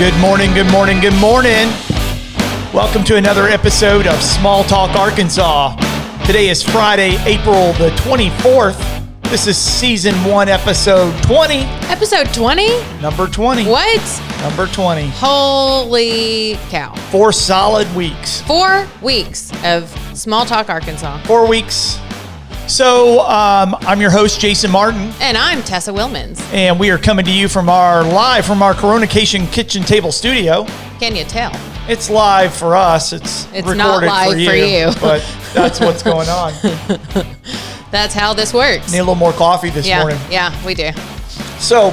Good morning, good morning, good morning. Welcome to another episode of Small Talk Arkansas. Today is Friday, April the 24th. This is season 1, episode 20. Episode 20? Number 20. What? Number 20. Holy cow. 4 solid weeks. 4 weeks of Small Talk Arkansas. 4 weeks. So I'm your host, Jason Martin. And I'm Tessa Wilmans. And we are coming to you live from our Coronation Kitchen Table studio. Can you tell? It's live for us. It's recorded not live for you. But that's what's going on. That's how this works. Need a little more coffee this morning. Yeah, we do. So,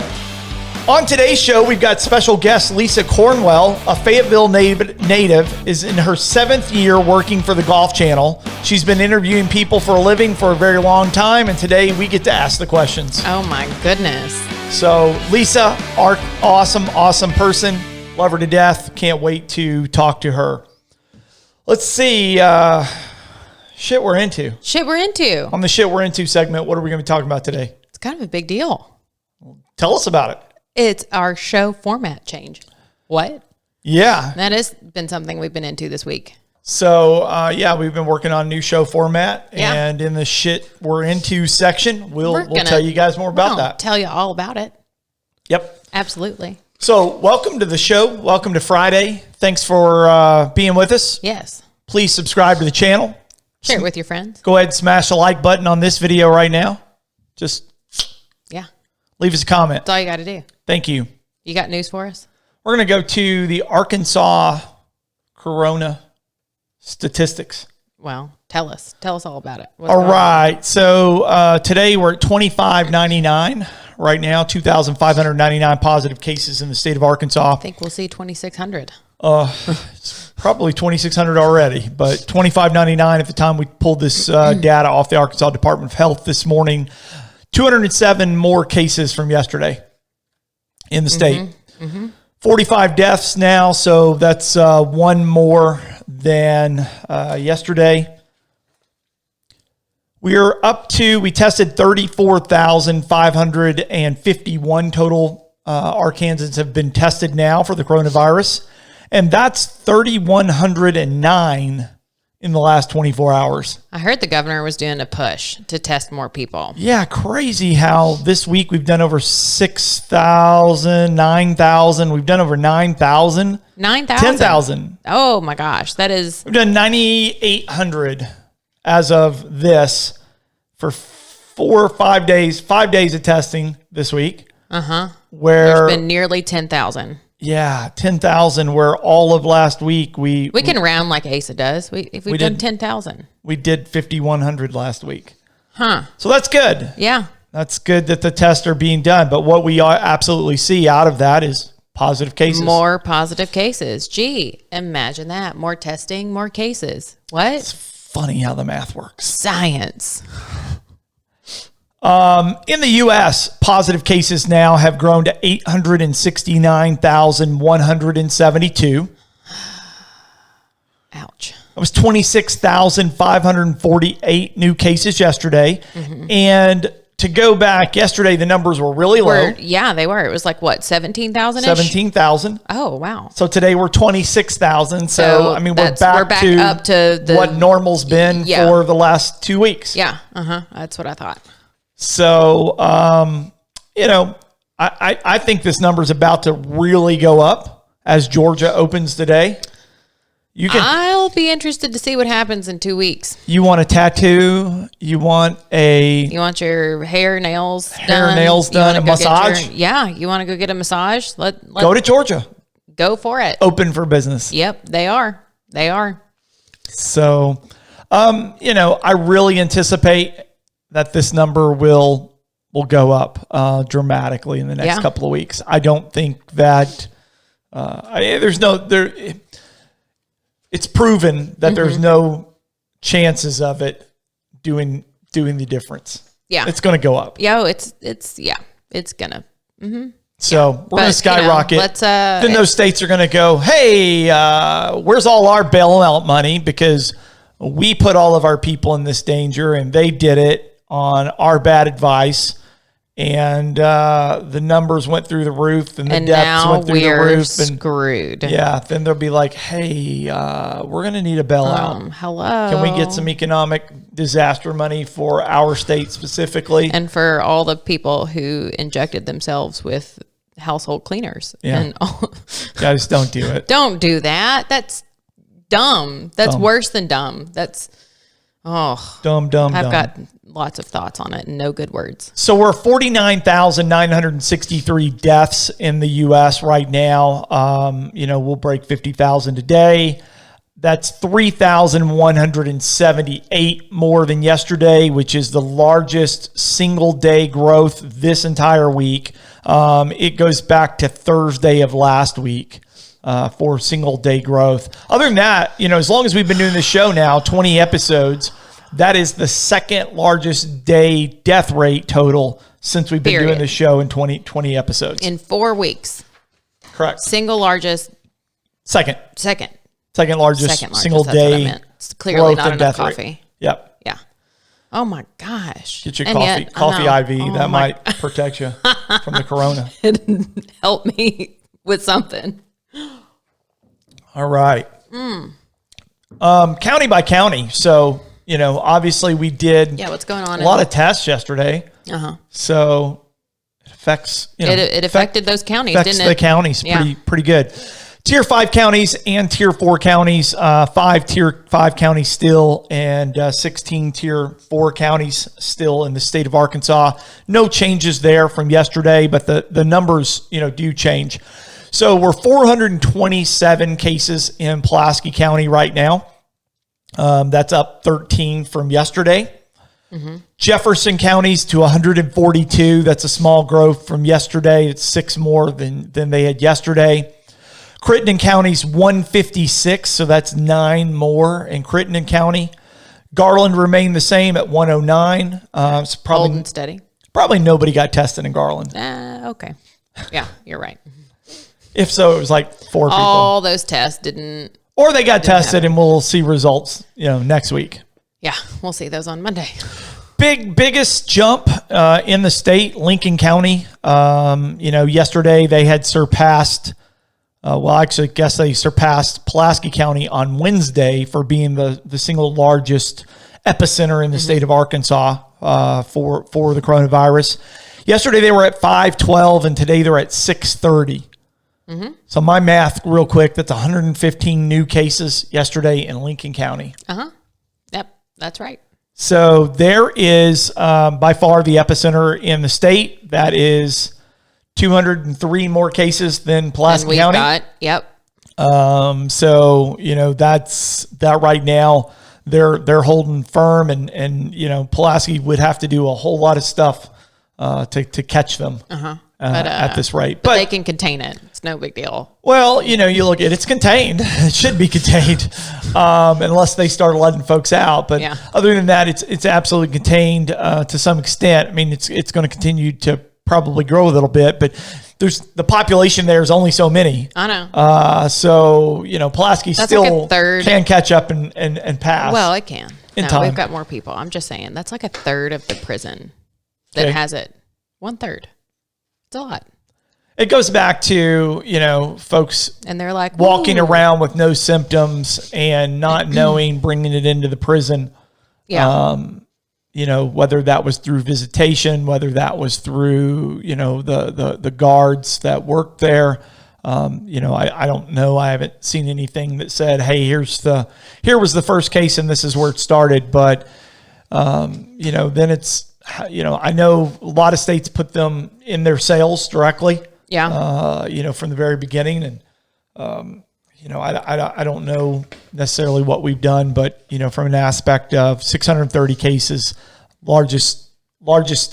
on today's show, we've got special guest Lisa Cornwell, a Fayetteville native, is in her 7th year working for the Golf Channel. She's been interviewing people for a living for a very long time, and today we get to ask the questions. Oh my goodness. So, Lisa, awesome person. Love her to death. Can't wait to talk to her. Let's see. Shit we're into. On the Shit We're Into segment, what are we going to be talking about today? It's kind of a big deal. Tell us about it. It's our show format change. What? Yeah. That has been something we've been into this week. So, we've been working on a new show format. Yeah. And in the Shit We're Into section, we'll tell you guys more about that. Tell you all about it. Yep. Absolutely. So, welcome to the show. Welcome to Friday. Thanks for being with us. Yes. Please subscribe to the channel. Share it with your friends. Go ahead and smash the like button on this video right now. Just leave us a comment. That's all you got to do. Thank you. You got news for us? We're going to go to the Arkansas Corona statistics. Well, tell us all about it. All right. So today we're at 2599 right now, 2,599 positive cases in the state of Arkansas. I think we'll see 2,600. It's probably 2,600 already, but 2599 at the time we pulled this data off the Arkansas Department of Health this morning. 207 more cases from yesterday in the state. 45 deaths now, so that's one more than yesterday. We tested 34,551 total Arkansans have been tested now for the coronavirus, and that's 3,109 in the last 24 hours. I heard the governor was doing a push to test more people. Yeah, crazy how this week we've done over 6,000, 9,000. We've done over 9,000. 9,000? 10,000. Oh my gosh, that is... We've done 9,800 as of this for 4 or 5 days. 5 days of testing this week. Where there's been nearly 10,000. Yeah, 10,000, where all of last week we can round like Asa does. We've done 10,000. We did 5,100 last week. Huh. So that's good. Yeah. That's good that the tests are being done. But what we absolutely see out of that is positive cases. More positive cases. Gee, imagine that. More testing, more cases. What? It's funny how the math works. Science. In the U.S., positive cases now have grown to 869,172. Ouch. It was 26,548 new cases yesterday. And to go back, yesterday the numbers were really low. Yeah, they were. It was like, what, 17,000-ish? 17,000. Oh, wow. So today we're 26,000. So, I mean, we're back up to what normal's been for the last 2 weeks. Yeah, that's what I thought. So, I think this number's about to really go up as Georgia opens today. I'll be interested to see what happens in 2 weeks. You want a tattoo? You want your hair, nails done, a massage? You want to go get a massage? Let's go to Georgia. Go for it. Open for business. Yep, they are. So, I really anticipate that this number will go up dramatically in the next couple of weeks. I don't think that it's proven that there's no chances of it doing the difference. Yeah, it's going to go up. It's gonna. So we're going to skyrocket. Then those states are going to go, hey, where's all our bailout money? Because we put all of our people in this danger, and they did it on our bad advice. and the numbers went through the roof, and the deaths now went through the we're roof, and screwed. yeah, then they'll be like, "Hey, we're going to need a bailout. Hello, can we get some economic disaster money for our state specifically?" And for all the people who injected themselves with household cleaners. Yeah. And all, guys, don't do it. don't do that. That's dumb. That's Dumb. worse than dumb. That's Dumb. I've got lots of thoughts on it and no good words. So we're 49,963 deaths in the U.S. right now. We'll break 50,000 today. That's 3,178 more than yesterday, which is the largest single day growth this entire week. It goes back to Thursday of last week for single day growth. Other than that, as long as we've been doing this show now, 20 episodes, that is the second largest day death rate total since we've been doing this show in 20 episodes. In 4 weeks. Correct. Single largest. Second largest single that's day what I meant. It's clearly not enough coffee. Rate. Yep. Yeah. Oh my gosh. Get your And coffee IV. Oh that might protect you from the corona. Help me with something. All right. County by county. So, obviously we did what's going on? a lot of tests yesterday. So it affects, it affected those counties, affects didn't it? the counties pretty good. Tier 5 counties and Tier 4 counties, 5 Tier 5 counties still, and 16 Tier 4 counties still in the state of Arkansas. No changes there from yesterday, but the numbers, do change. So we're 427 cases in Pulaski County right now. That's up 13 from yesterday. Jefferson County's to 142. That's a small growth from yesterday. It's 6 more than they had yesterday. Crittenden County's 156, so that's 9 more in Crittenden County. Garland remained the same at 109. It's probably Old and steady. Probably nobody got tested in Garland. Okay. Yeah, you're right. If so, it was like 4 people. All those tests didn't. Or they got tested, and we'll see results, next week. Yeah, we'll see those on Monday. Biggest jump in the state, Lincoln County. Yesterday they had surpassed. I guess they surpassed Pulaski County on Wednesday for being the single largest epicenter in the state of Arkansas for the coronavirus. Yesterday they were at 512, and today they're at 630. So my math real quick, that's 115 new cases yesterday in Lincoln County. Yep, that's right. So there is by far the epicenter in the state. That is 203 more cases than Pulaski County. Yep. So, that's that right now. They're holding firm, and Pulaski would have to do a whole lot of stuff to catch them at this rate. But they can contain it. It's no big deal. Well, you look at it's contained. It should be contained unless they start letting folks out. But other than that, it's absolutely contained to some extent. I mean, it's going to continue to probably grow a little bit, but there's the population there is only so many. I know. So, Pulaski still like a third. Can catch up and pass. Well, it can. In time. We've got more people. I'm just saying that's like a third of the prison that has it. 1/3. It's a lot. It goes back to, folks and they're like walking around with no symptoms and not knowing, bringing it into the prison. Yeah. Whether that was through visitation, whether that was through, the guards that worked there. I don't know. I haven't seen anything that said, hey, here was the first case and this is where it started. But, then it's, I know a lot of states put them in their sales directly. Yeah. From the very beginning. And, I don't know necessarily what we've done, but, from an aspect of 630 cases, largest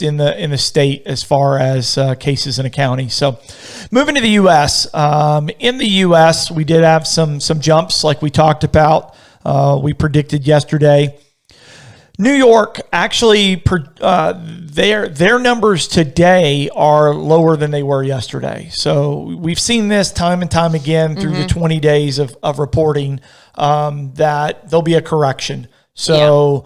in the state as far as cases in a county. So moving to the U.S. In the U.S., we did have some jumps like we talked about. We predicted yesterday. New York actually, their numbers today are lower than they were yesterday. So we've seen this time and time again through the 20 days of reporting that there'll be a correction. So,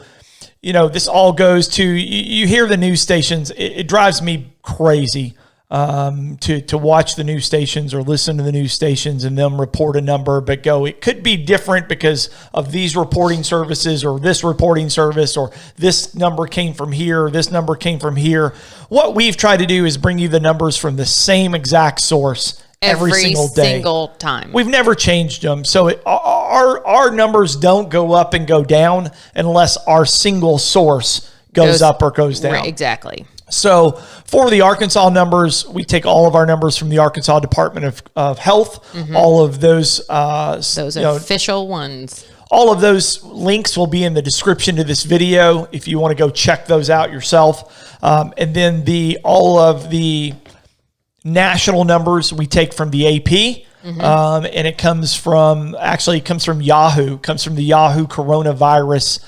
this all goes to, you hear the news stations, it drives me crazy to watch the news stations or listen to the news stations and them report a number, but go, it could be different because of these reporting services or this reporting service, or this number came from here, or this number came from here. What we've tried to do is bring you the numbers from the same exact source every single day. Single time. We've never changed them. So our numbers don't go up and go down unless our single source goes up or goes down. Right, exactly. So for the Arkansas numbers, we take all of our numbers from the Arkansas Department of Health. All of those official ones. All of those links will be in the description to this video if you want to go check those out yourself. And then all of the national numbers we take from the AP. And it comes from Yahoo. It comes from the Yahoo coronavirus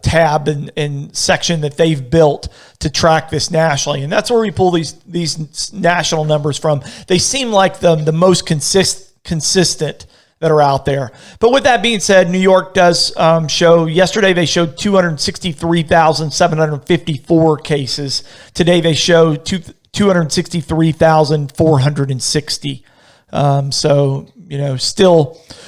tab and section that they've built to track this nationally. And that's where we pull these national numbers from. They seem like the most consistent that are out there. But with that being said, New York does show, yesterday they showed 263,754 cases. Today they show 263,460. So,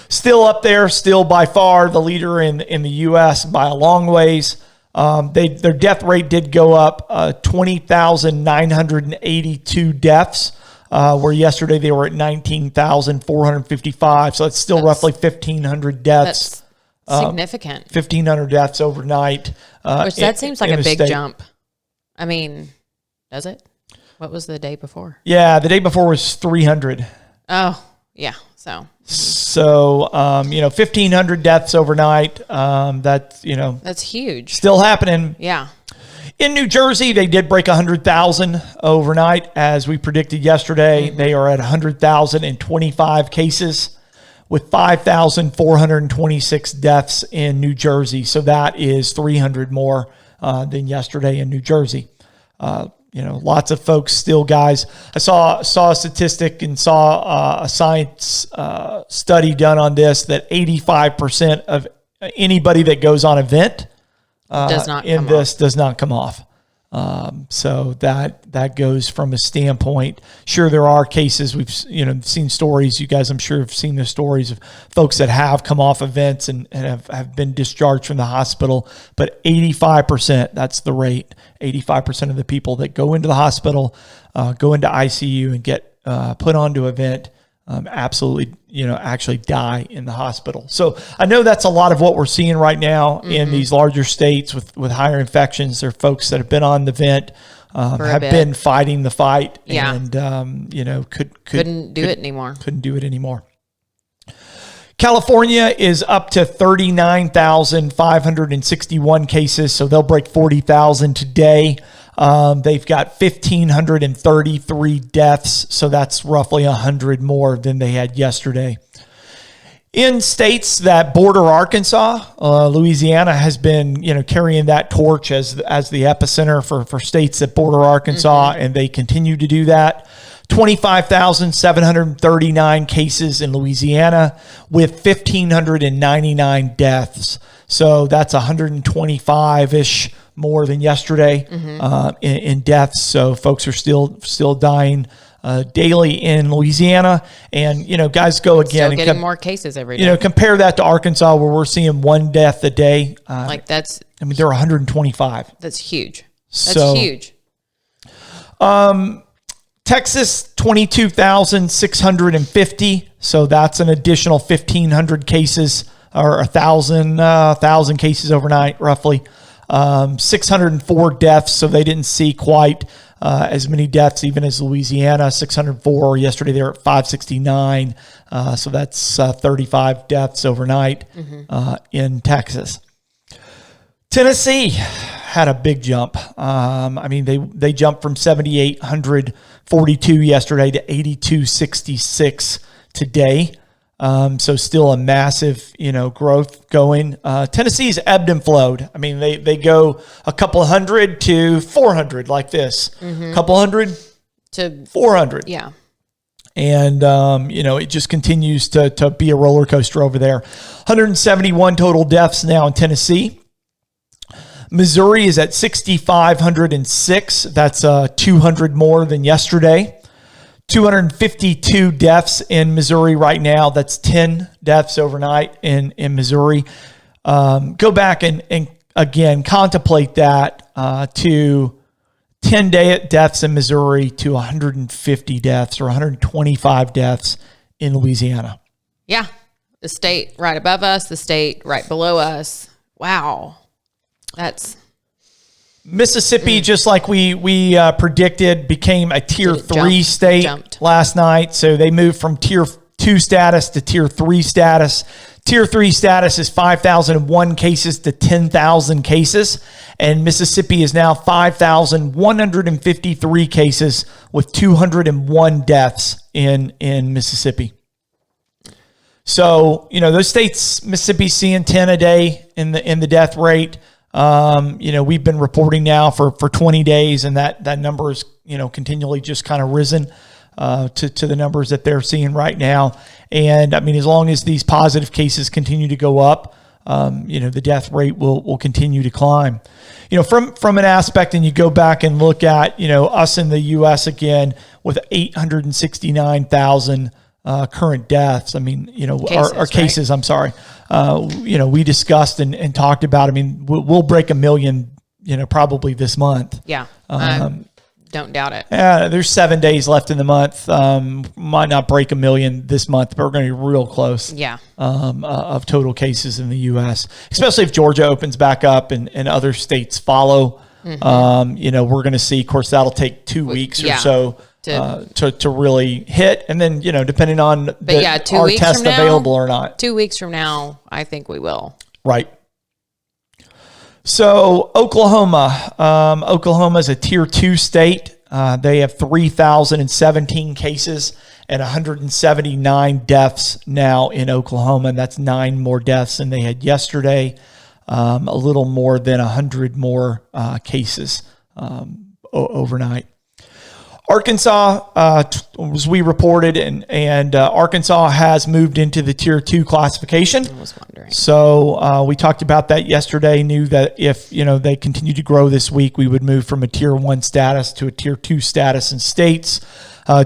still up there, still by far the leader in the U.S. by a long ways. Their death rate did go up 20,982 deaths, where yesterday they were at 19,455. So that's still roughly 1,500 deaths. That's significant. 1,500 deaths overnight. Which that seems like a big jump. I mean, does it? What was the day before? Yeah, the day before was 300. Oh, yeah. So 1,500 deaths overnight. That's huge. Still happening. Yeah. In New Jersey, they did break 100,000 overnight, as we predicted yesterday. They are at 100,025 cases with 5,426 deaths in New Jersey. So that is 300 more than yesterday in New Jersey. Lots of folks still, guys. I saw a statistic and saw a science study done on this that 85% of anybody that goes on a vent does not come off. So that goes from a standpoint. Sure, there are cases we've seen stories. You guys, I'm sure, have seen the stories of folks that have come off events and have been discharged from the hospital. But 85%, that's the rate. 85% of the people that go into the hospital, go into ICU and get put onto a vent, absolutely, actually die in the hospital. So I know that's a lot of what we're seeing right now in these larger states with higher infections. There are folks that have been on the vent, have been fighting the fight, and couldn't do it anymore. California is up to 39,561 cases, so they'll break 40,000 today. They've got 1,533 deaths, so that's roughly 100 more than they had yesterday. In states that border Arkansas, Louisiana has been, carrying that torch as the epicenter for states that border Arkansas, and they continue to do that. 25,739 cases in Louisiana with 1,599 deaths. So that's 125-ish more than yesterday in deaths. So folks are still dying daily in Louisiana. And, guys, go again. Still getting more cases every day. Compare that to Arkansas, where we're seeing one death a day. They're 125. That's huge. Huge. Texas, 22,650. So that's an additional 1,500 cases, or 1,000 cases overnight, roughly. 604 deaths. So they didn't see quite as many deaths even as Louisiana. 604 yesterday. They were at 569. So that's 35 deaths overnight in Texas. Tennessee had a big jump. They jumped from 7,842 yesterday to 8,266 today. So still a massive, growth going. Tennessee's ebbed and flowed. They go a couple hundred to 400 like this, a couple hundred to 400. Yeah. And, it just continues to be a roller coaster over there. 171 total deaths now in Tennessee. Missouri is at 6,506. That's 200 more than yesterday. 252 deaths in Missouri right now. That's 10 deaths overnight in Missouri. Go back and again, contemplate that to 10 deaths in Missouri to 150 deaths or 125 deaths in Louisiana. Yeah. The state right above us, the state right below us. Wow. That's... Mississippi, just like we predicted, became a Tier 3 state last night. So they moved from Tier 2 status to Tier 3 status. Tier 3 status is 5,001 cases to 10,000 cases. And Mississippi is now 5,153 cases with 201 deaths in Mississippi. So, those states, Mississippi seeing 10 a day in the death rate. We've been reporting now for 20 days, and that number is, continually just kind of risen to the numbers that they're seeing right now. And I mean, as long as these positive cases continue to go up, the death rate will continue to climb. From an aspect, and you go back and look at, us in the U.S. again with 869,000 current deaths. I mean, our cases, right? I'm sorry. We discussed and talked about, I mean, we'll break 1 million, probably this month. Yeah. Don't doubt it. There's 7 days left in the month. Might not break 1 million this month, but we're going to be real close. Yeah. Of total cases in the U.S., especially if Georgia opens back up and other states follow. Mm-hmm. We're going to see, of course, that'll take 2 weeks or so to really hit. And then, depending on our test available or not. 2 weeks from now, I think we will. Right. So Oklahoma is a Tier 2 state. They have 3,017 cases and 179 deaths now in Oklahoma. And that's 9 more deaths than they had yesterday. A little more than 100 more cases overnight. Arkansas, as we reported, and Arkansas has moved into the Tier 2 classification. I was wondering. So we talked about that yesterday, knew that if they continue to grow this week, we would move from a Tier 1 status to a Tier 2 status in states.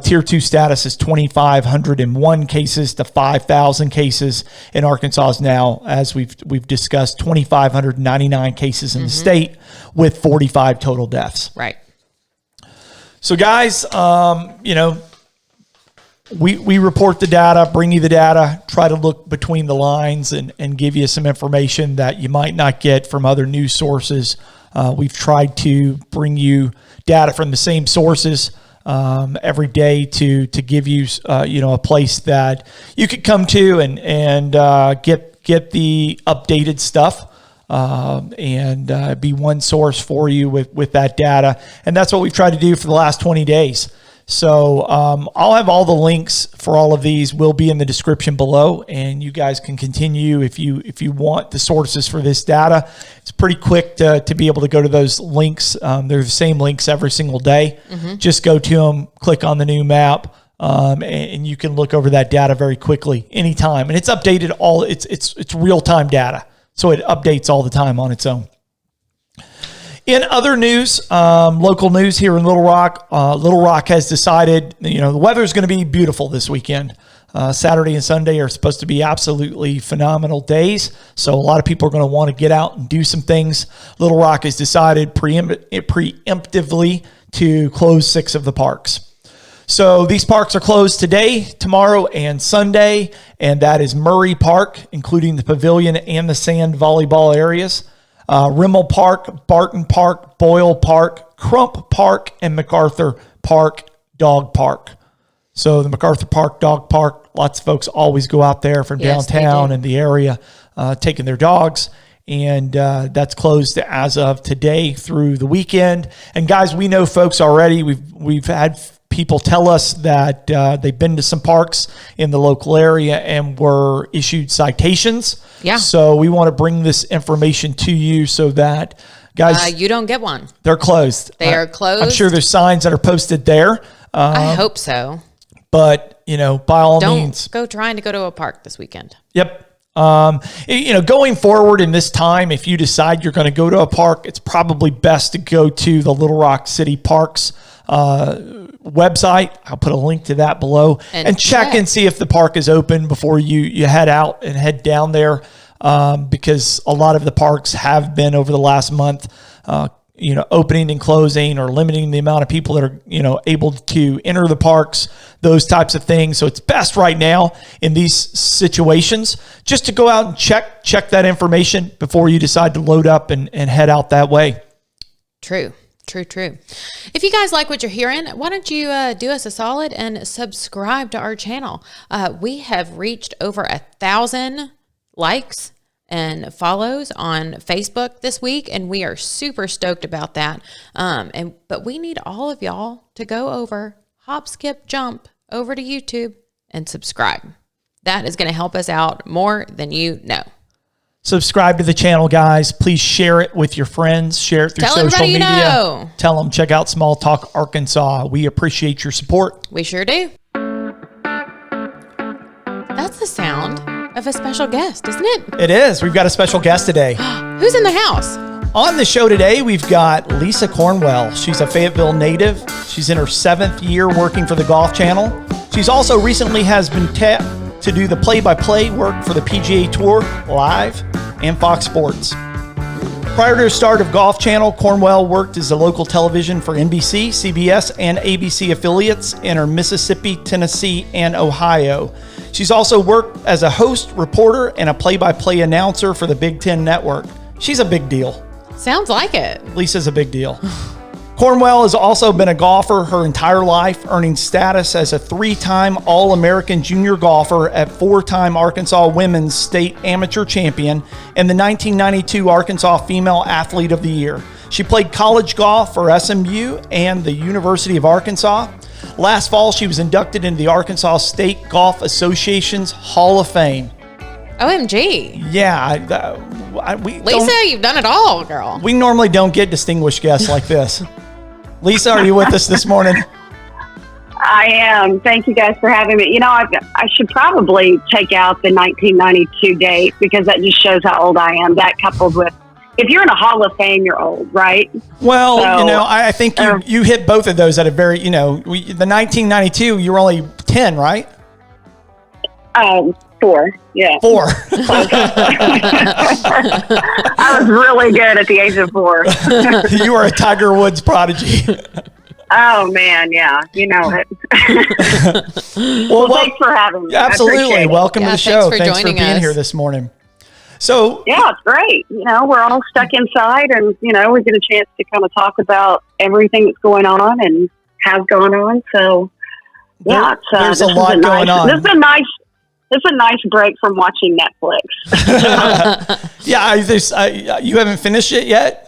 Tier 2 status is 2,501 cases to 5,000 cases. In Arkansas is now, as we've discussed, 2,599 cases in the state with 45 total deaths. Right. So guys, we report the data, bring you the data, try to look between the lines and give you some information that you might not get from other news sources. We've tried to bring you data from the same sources every day to give you a place that you could come to and get the updated stuff. And be one source for you with that data. And that's what we've tried to do for the last 20 days. So I'll have all the links for all of these will be in the description below, and you guys can continue if you want the sources for this data. It's pretty quick to be able to go to those links. They're the same links every single day. Mm-hmm. Just go to them, click on the new map, and you can look over that data very quickly anytime. And it's updated it's real-time data. So it updates all the time on its own. In other news, local news here in Little Rock, Little Rock has decided, the weather is going to be beautiful this weekend. Saturday and Sunday are supposed to be absolutely phenomenal days. So a lot of people are going to want to get out and do some things. Little Rock has decided preemptively to close 6 of the parks. So these parks are closed today, tomorrow, and Sunday, and that is Murray Park, including the pavilion and the sand volleyball areas, Remmel Park, Barton Park, Boyle Park, Crump Park, and MacArthur Park Dog Park. So the MacArthur Park Dog Park, lots of folks always go out there from downtown and the area taking their dogs. And that's closed as of today through the weekend. And guys, we know folks already. We've had people tell us that they've been to some parks in the local area and were issued citations. Yeah. So we want to bring this information to you so that, guys, you don't get one. They're closed. They are closed. I'm sure there's signs that are posted there. I hope so. But, by all means. Don't go trying to go to a park this weekend. Yep. Going forward in this time, if you decide you're going to go to a park, it's probably best to go to the Little Rock City Parks website. I'll put a link to that below and check and see if the park is open before you head out and head down there. Because a lot of the parks have been over the last month, opening and closing or limiting the amount of people that are, able to enter the parks, those types of things. So it's best right now in these situations just to go out and check that information before you decide to load up and head out that way. True. If you guys like what you're hearing, why don't you do us a solid and subscribe to our channel? We have reached over 1,000 likes and follows on Facebook this week, and we are super stoked about that. But we need all of y'all to go over, hop, skip, jump over to YouTube and subscribe. That is going to help us out more than you know. Subscribe to the channel, guys. Please share it with your friends. Share it through social media. Tell them, check out Small Talk Arkansas. We appreciate your support. We sure do. That's the sound of a special guest, isn't it? It is. We've got a special guest today. Who's in the house? On the show today, we've got Lisa Cornwell. She's a Fayetteville native. She's in her 7th year working for the Golf Channel. She's also recently has been tapped to do the play-by-play work for the PGA Tour Live and Fox Sports. Prior to the start of Golf Channel, Cornwell worked as a local television for NBC, CBS, and ABC affiliates in her Mississippi, Tennessee, and Ohio. She's also worked as a host, reporter, and a play-by-play announcer for the Big Ten Network. She's a big deal. Sounds like it. Lisa's a big deal. Cornwell has also been a golfer her entire life, earning status as a 3-time All-American junior golfer at 4-time Arkansas Women's State Amateur Champion and the 1992 Arkansas Female Athlete of the Year. She played college golf for SMU and the University of Arkansas. Last fall, she was inducted into the Arkansas State Golf Association's Hall of Fame. OMG. Yeah. Lisa, you've done it all, girl. We normally don't get distinguished guests like this. Lisa, are you with us this morning? I am. Thank you guys for having me. I should probably take out the 1992 date because that just shows how old I am. That coupled with, if you're in a Hall of Fame, you're old, right? Well, I think you hit both of those at a very, the 1992, you were only 10, right? 4. Yeah. 4. I was really good at the age of 4. You were a Tiger Woods prodigy. Oh, man. Yeah. You know it. well, thanks for having me. Absolutely. Welcome to the show. Thanks for being us here this morning. So yeah, it's great. We're all stuck inside and, we get a chance to kind of talk about everything that's going on and has gone on. So yeah, there's a lot going on. This is a nice break from watching Netflix. Yeah, you haven't finished it yet?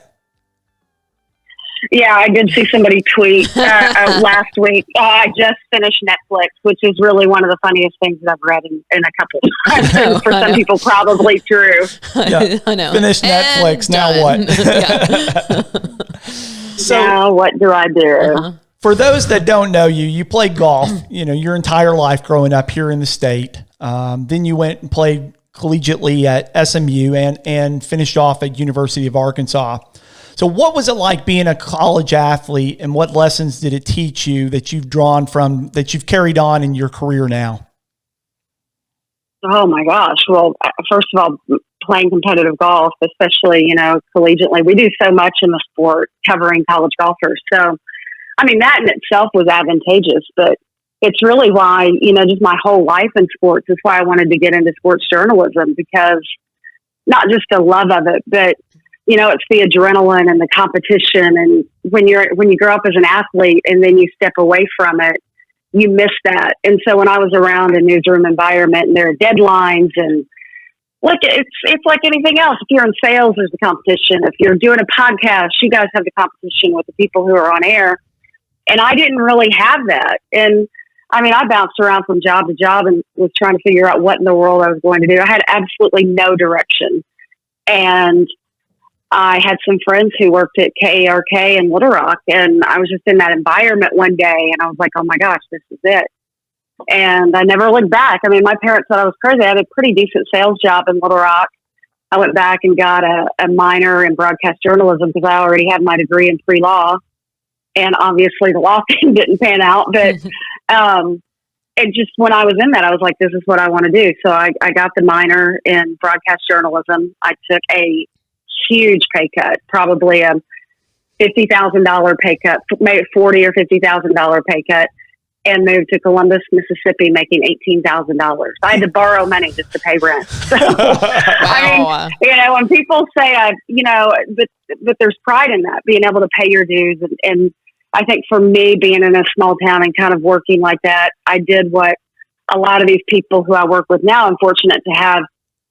Yeah, I did see somebody tweet last week. I just finished Netflix, which is really one of the funniest things that I've read in a couple of times. For some people, probably true. Yeah. I know. Finished Netflix. Now what? So now what do I do? Uh-huh. For those that don't know you played golf, your entire life growing up here in the state. Then you went and played collegiately at SMU and finished off at University of Arkansas. So what was it like being a college athlete, and what lessons did it teach you that you've drawn from, that you've carried on in your career now? Oh my gosh. Well, first of all, playing competitive golf, especially, collegiately, we do so much in the sport covering college golfers. So, that in itself was advantageous, but it's really why, just my whole life in sports is why I wanted to get into sports journalism, because not just the love of it, but it's the adrenaline and the competition. And when you grow up as an athlete and then you step away from it, you miss that. And so when I was around a newsroom environment and there are deadlines and look, it's like anything else. If you're in sales, there's the competition. If you're doing a podcast, you guys have the competition with the people who are on air. And I didn't really have that. And I bounced around from job to job and was trying to figure out what in the world I was going to do. I had absolutely no direction. And I had some friends who worked at KARK in Little Rock, and I was just in that environment one day, and I was like, oh my gosh, this is it. And I never looked back. I mean, my parents thought I was crazy. I had a pretty decent sales job in Little Rock. I went back and got a minor in broadcast journalism because I already had my degree in pre-law. And obviously the law thing didn't pan out. But it just, when I was in that, I was like, this is what I want to do. So I got the minor in broadcast journalism. I took a huge pay cut, probably a $50,000 pay cut, maybe $40,000 or $50,000 pay cut, and moved to Columbus, Mississippi, making $18,000. I had to borrow money just to pay rent. So, I mean, when people say, but there's pride in that, being able to pay your dues. And I think for me, being in a small town and kind of working like that, I did what a lot of these people who I work with now, I'm fortunate to have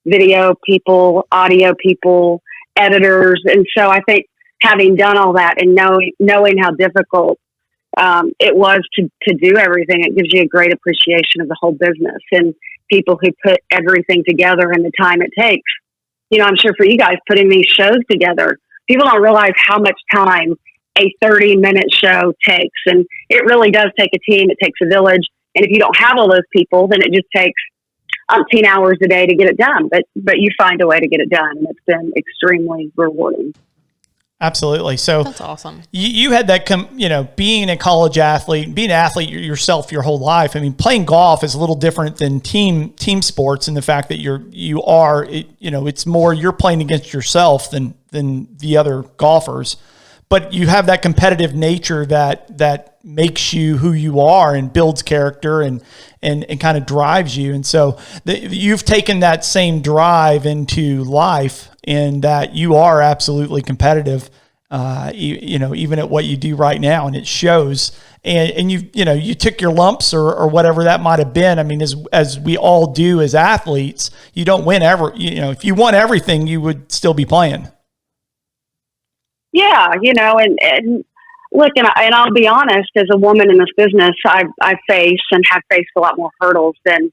video people, audio people, editors. And so I think having done all that and knowing how difficult it was to do everything, it gives you a great appreciation of the whole business and people who put everything together and the time it takes. I'm sure for you guys putting these shows together, people don't realize how much time a 30-minute show takes. And it really does take a team. It takes a village. And if you don't have all those people, then it just takes umpteen hours a day to get it done. But you find a way to get it done. And it's been extremely rewarding. Absolutely. So that's awesome. You had that, being a college athlete, being an athlete yourself your whole life. I mean, playing golf is a little different than team sports in the fact that it's more, you're playing against yourself than the other golfers, but you have that competitive nature that makes you who you are and builds character and kind of drives you. And so you've taken that same drive into life, and that you are absolutely competitive, even at what you do right now, and it shows. And you took your lumps or whatever that might have been. I mean, as we all do as athletes, you don't win ever. If you won everything, you would still be playing. Yeah, and look, and I'll be honest, as a woman in this business, I face and have faced a lot more hurdles than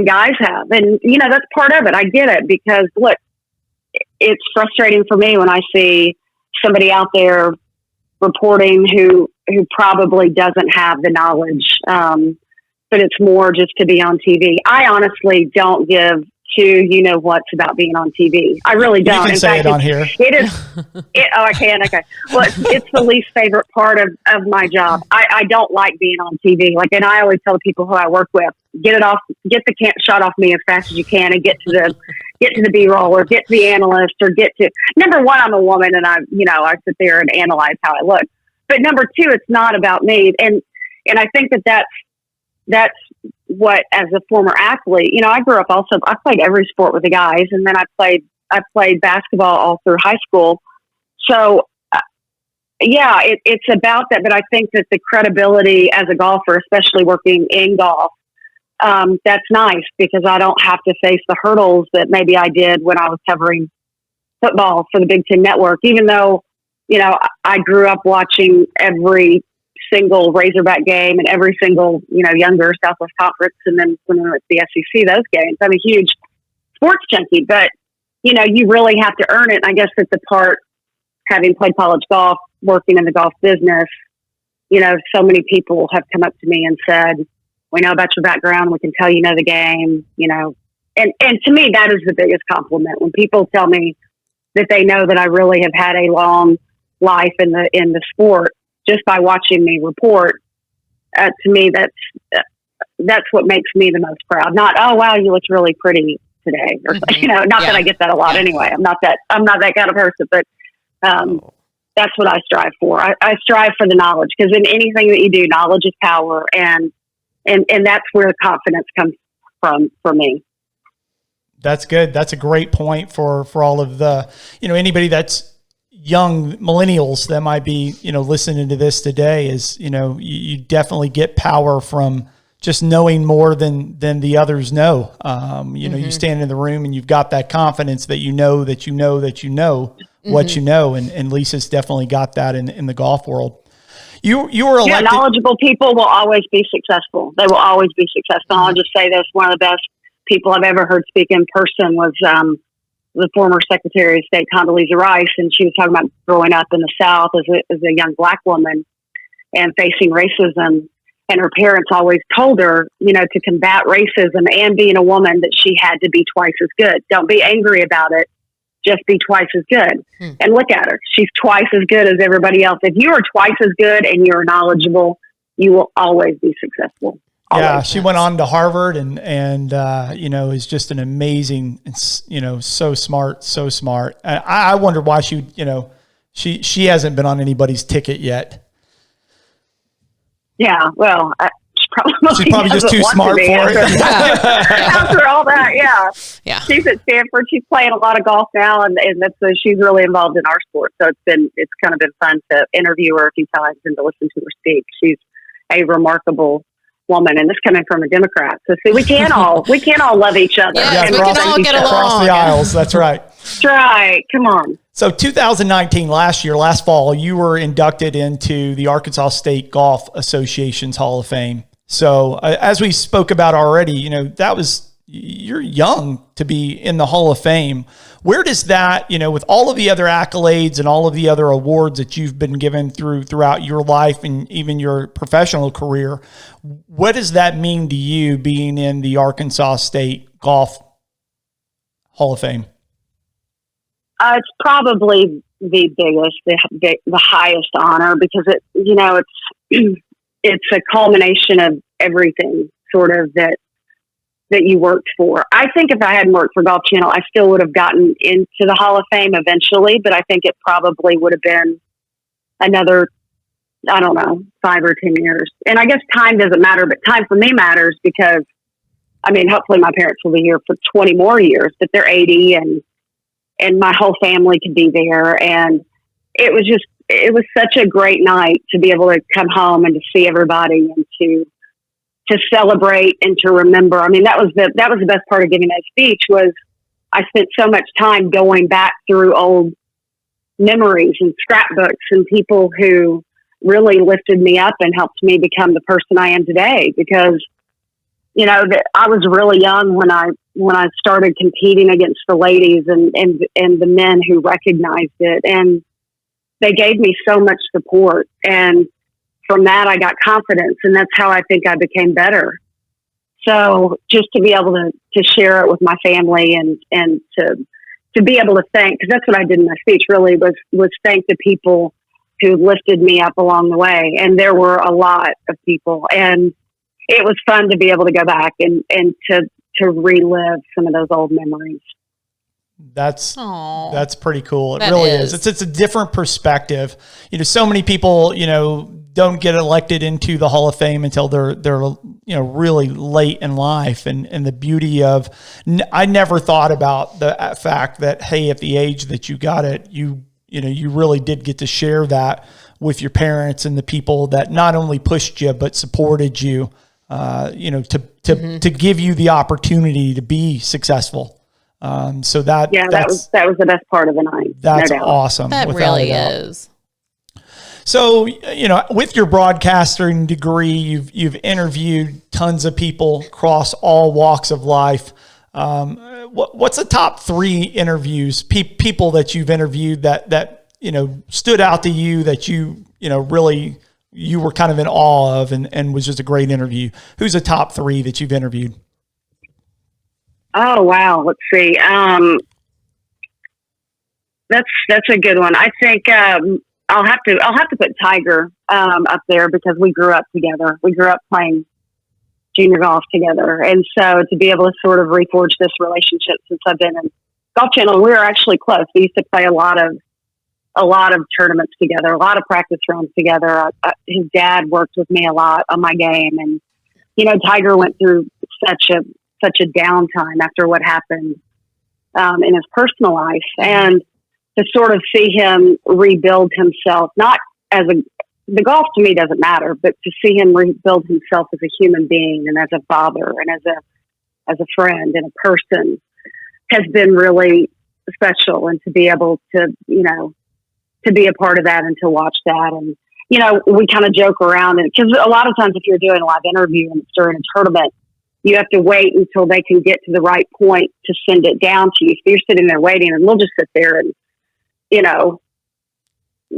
guys have, and that's part of it. I get it, because look, it's frustrating for me when I see somebody out there reporting who probably doesn't have the knowledge, but it's more just to be on TV. I honestly don't give two what's about being on TV. I really don't. You can say it on here. It is. I can. Okay. Well, it's the least favorite part of my job. I don't like being on TV. And I always tell the people who I work with, get the shot off me as fast as you can, and get to the B-roll, or get to the analyst, or get to, number one, I'm a woman, and I sit there and analyze how I look. But number two, it's not about me. And I think that's what, as a former athlete, I grew up also, I played every sport with the guys, and then I played basketball all through high school. So it's about that. But I think that the credibility as a golfer, especially working in golf, that's nice, because I don't have to face the hurdles that maybe I did when I was covering football for the Big Ten Network, even though, I grew up watching every single Razorback game and every single, younger Southwest Conference. And then when we went to the SEC, those games, I'm a huge sports junkie, but, you really have to earn it. And I guess that's the part, having played college golf, working in the golf business, so many people have come up to me and said, we know about your background. We can tell you know the game, and to me, that is the biggest compliment, when people tell me that they know that I really have had a long life in the sport just by watching me report. To me, that's what makes me the most proud. Not, oh wow, you looked really pretty today, or not that I get that a lot anyway. I'm not that kind of person, but that's what I strive for. I strive for the knowledge, because in anything that you do, knowledge is power, and that's where the confidence comes from for me. That's good. That's a great point for all of the, anybody that's young millennials that might be, listening to this today, is, you definitely get power from just knowing more than the others know. You stand in the room and you've got that confidence that you know what you know. And Lisa's definitely got that in the golf world. You were elected. Knowledgeable people will always be successful. They will always be successful. I'll just say this: one of the best people I've ever heard speak in person was the former Secretary of State Condoleezza Rice, and she was talking about growing up in the South as a young Black woman and facing racism. And her parents always told her, to combat racism and being a woman, that she had to be twice as good. Don't be angry about it. Just be twice as good. And look at her. She's twice as good as everybody else. If you are twice as good and you're knowledgeable, you will always be successful. Always. Yeah, she went on to Harvard and is just an amazing, so smart. I wonder why she hasn't been on anybody's ticket yet. Yeah, well, she's probably just too smart for it. After all that, yeah. She's at Stanford. She's playing a lot of golf now, and she's really involved in our sport. So it's kind of been fun to interview her a few times and to listen to her speak. She's a remarkable woman, and this coming from a Democrat. So see, we can all love each other. Yes, we can all get along. Across the aisles. That's right. That's right. Come on. So 2019, last fall, you were inducted into the Arkansas State Golf Association's Hall of Fame. So as we spoke about already, you're young to be in the Hall of Fame. Where does that, with all of the other accolades and all of the other awards that you've been given throughout your life and even your professional career, what does that mean to you being in the Arkansas State Golf Hall of Fame? It's probably the biggest, the highest honor, because it's a culmination of everything sort of that you worked for. I think if I hadn't worked for Golf Channel, I still would have gotten into the Hall of Fame eventually, but I think it probably would have been another, 5 or 10 years. And I guess time doesn't matter, but time for me matters because, hopefully my parents will be here for 20 more years, but they're 80 and my whole family could be there. And it was such a great night to be able to come home and to see everybody and to celebrate and to remember. That was the best part of giving that speech was I spent so much time going back through old memories and scrapbooks and people who really lifted me up and helped me become the person I am today. Because, I was really young when I started competing against the ladies and the men who recognized it. And they gave me so much support. And from that, I got confidence, and that's how I think I became better. So just to be able to share it with my family and to be able to thank, because that's what I did in my speech really was thank the people who lifted me up along the way. And there were a lot of people, and it was fun to be able to go back and to relive some of those old memories. That's pretty cool. It really is. It's a different perspective. So many people, don't get elected into the Hall of Fame until they're really late in life. And the beauty of, I never thought about the fact that, hey, at the age that you got it, you really did get to share that with your parents and the people that not only pushed you, but supported you, to give you the opportunity to be successful. So that was the best part of the night. That's awesome. That really is. So, with your broadcasting degree, you've interviewed tons of people across all walks of life. What's the top 3 interviews, people that you've interviewed that stood out to you that really you were kind of in awe of and was just a great interview? Who's the top 3 that you've interviewed? Oh, wow. Let's see. That's a good one. I think, I'll have to put Tiger, up there because we grew up together. We grew up playing junior golf together. And so to be able to sort of reforge this relationship since I've been in Golf Channel, we were actually close. We used to play a lot of tournaments together, a lot of practice rounds together. His dad worked with me a lot on my game. And, Tiger went through such a downtime after what happened in his personal life, and to sort of see him rebuild himself, not as the golf to me doesn't matter, but to see him rebuild himself as a human being and as a father and as a friend and a person has been really special. And to be able to, to be a part of that and to watch that. And, we kind of joke around, and because a lot of times if you're doing a live interview and it's during a tournament, you have to wait until they can get to the right point to send it down to you. So you're sitting there waiting, and we'll just sit there and,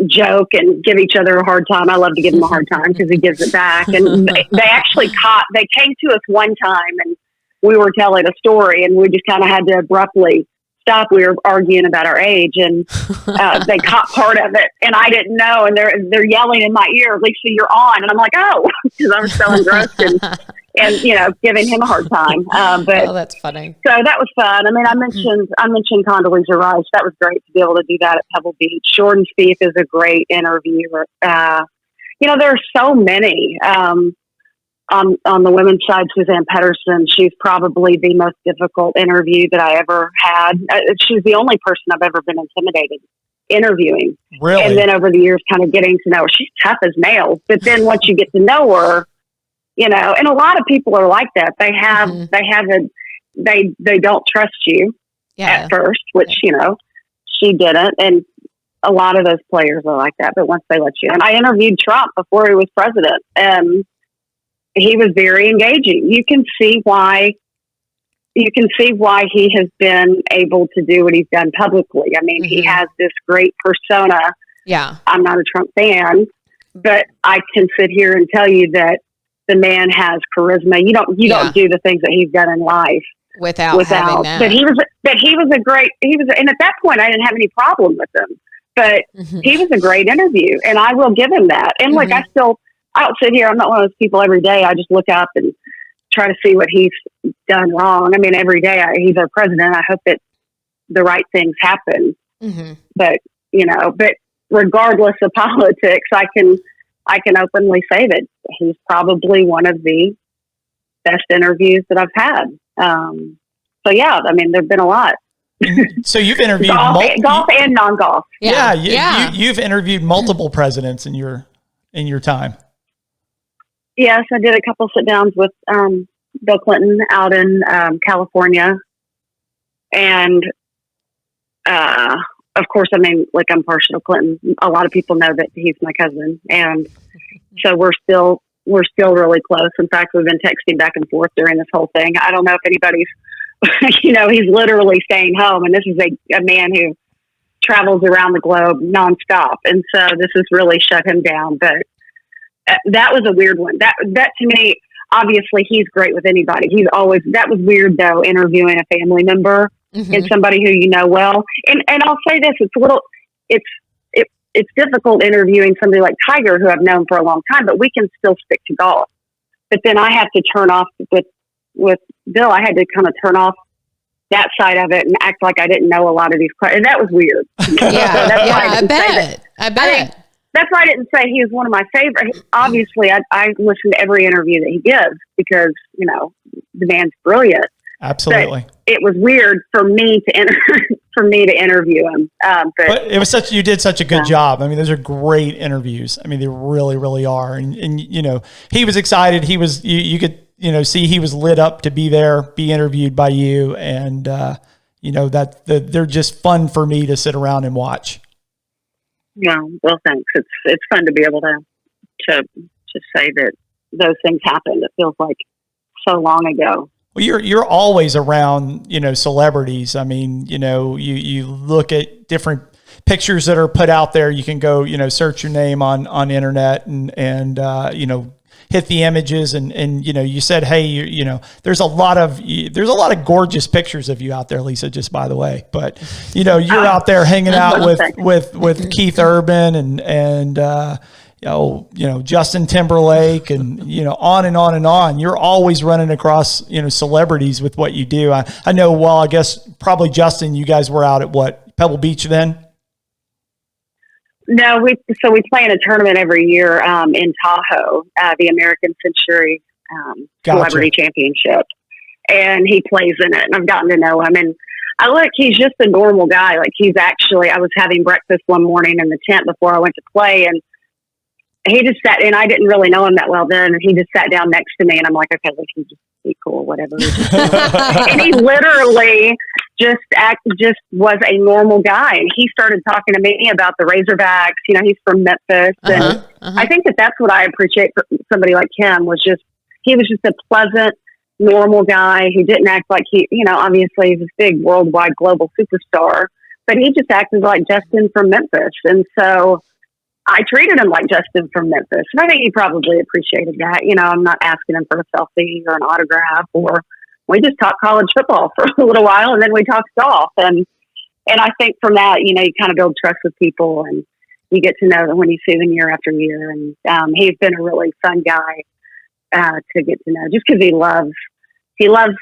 joke and give each other a hard time. I love to give him a hard time because he gives it back. And they actually they came to us one time and we were telling a story and we just kind of had to abruptly stop. We were arguing about our age and they caught part of it and I didn't know. And they're yelling in my ear, Lisa, you're on. And I'm like, oh, because I was so engrossed and giving him a hard time. But that's funny. So that was fun. I mean, I mentioned Condoleezza Rice. That was great to be able to do that at Pebble Beach. Jordan Spieth is a great interviewer. There are so many. On the women's side, Suzanne Pedersen, she's probably the most difficult interview that I ever had. She's the only person I've ever been intimidated interviewing. Really? And then over the years, kind of getting to know her. She's tough as nails. But then once you get to know her, and a lot of people are like that. They have, they don't trust you at first, which, she didn't. And a lot of those players are like that. But once they let you, and I interviewed Trump before he was president, and he was very engaging. You can see why he has been able to do what he's done publicly. I mean, he has this great persona. Yeah. I'm not a Trump fan, but I can sit here and tell you that the man has charisma. You don't do the things that he's done in life without having that. But he was and at that point I didn't have any problem with him, but he was a great interview and I will give him that. And like, I don't sit here. I'm not one of those people every day. I just look up and try to see what he's done wrong. I mean, every day he's our president. I hope that the right things happen, but regardless of politics, I can openly say that he's probably one of the best interviews that I've had. So yeah, I mean, there've been a lot. So you've interviewed golf and non-golf. You've interviewed multiple presidents in your time. Yes, I did a couple sit downs with Bill Clinton out in California, and of course, I mean, like, I'm partial to Clinton. A lot of people know that he's my cousin, and so we're still really close. In fact, we've been texting back and forth during this whole thing. I don't know if anybody's, he's literally staying home, and this is a man who travels around the globe nonstop, and so this has really shut him down. But that was a weird one. That to me, obviously, he's great with anybody. That was weird though, interviewing a family member and somebody who you know well. And I'll say this: it's difficult interviewing somebody like Tiger, who I've known for a long time, but we can still stick to golf. But then I have to turn off with Bill. I had to kind of turn off that side of it and act like I didn't know a lot of these questions. And that was weird. I bet. That's why I didn't say he was one of my favorites. Obviously, I listen to every interview that he gives because, the man's brilliant. Absolutely. But it was weird for me to interview him. But it was you did such a good job. I mean, those are great interviews. I mean, they really, really are. And he was excited. He was, you could, see he was lit up to be there, be interviewed by you. And, they're just fun for me to sit around and watch. Yeah, well, thanks. It's fun to be able to say that those things happened. It feels like so long ago. Well, you're always around, celebrities. I mean, you look at different pictures that are put out there. You can go, search your name on internet and hit the images and you said, hey, there's a lot of gorgeous pictures of you out there, Lisa, just by the way, but you're out there hanging out with Keith Urban and Justin Timberlake and, on and on and on. You're always running across, celebrities with what you do. I know, well, I guess probably Justin, you guys were out at Pebble Beach then? No, we play in a tournament every year in Tahoe, the American Century Celebrity Championship, and he plays in it. And I've gotten to know him, and he's just a normal guy. Like, he's actually, I was having breakfast one morning in the tent before I went to play, and he just sat, and I didn't really know him that well then, and he just sat down next to me, and I'm like, okay, we can just be cool, whatever. And he literally just was a normal guy. And he started talking to me about the Razorbacks. He's from Memphis. And I think that's what I appreciate for somebody like him he was just a pleasant, normal guy who didn't act like obviously he's a big worldwide global superstar, but he just acted like Justin from Memphis. And so I treated him like Justin from Memphis. And I think he probably appreciated that. You know, I'm not asking him for a selfie or an autograph, or we just talked college football for a little while and then we talked golf. And I think from that, you know, you kind of build trust with people and you get to know them when you see them year after year. And he's been a really fun guy to get to know, just because he loves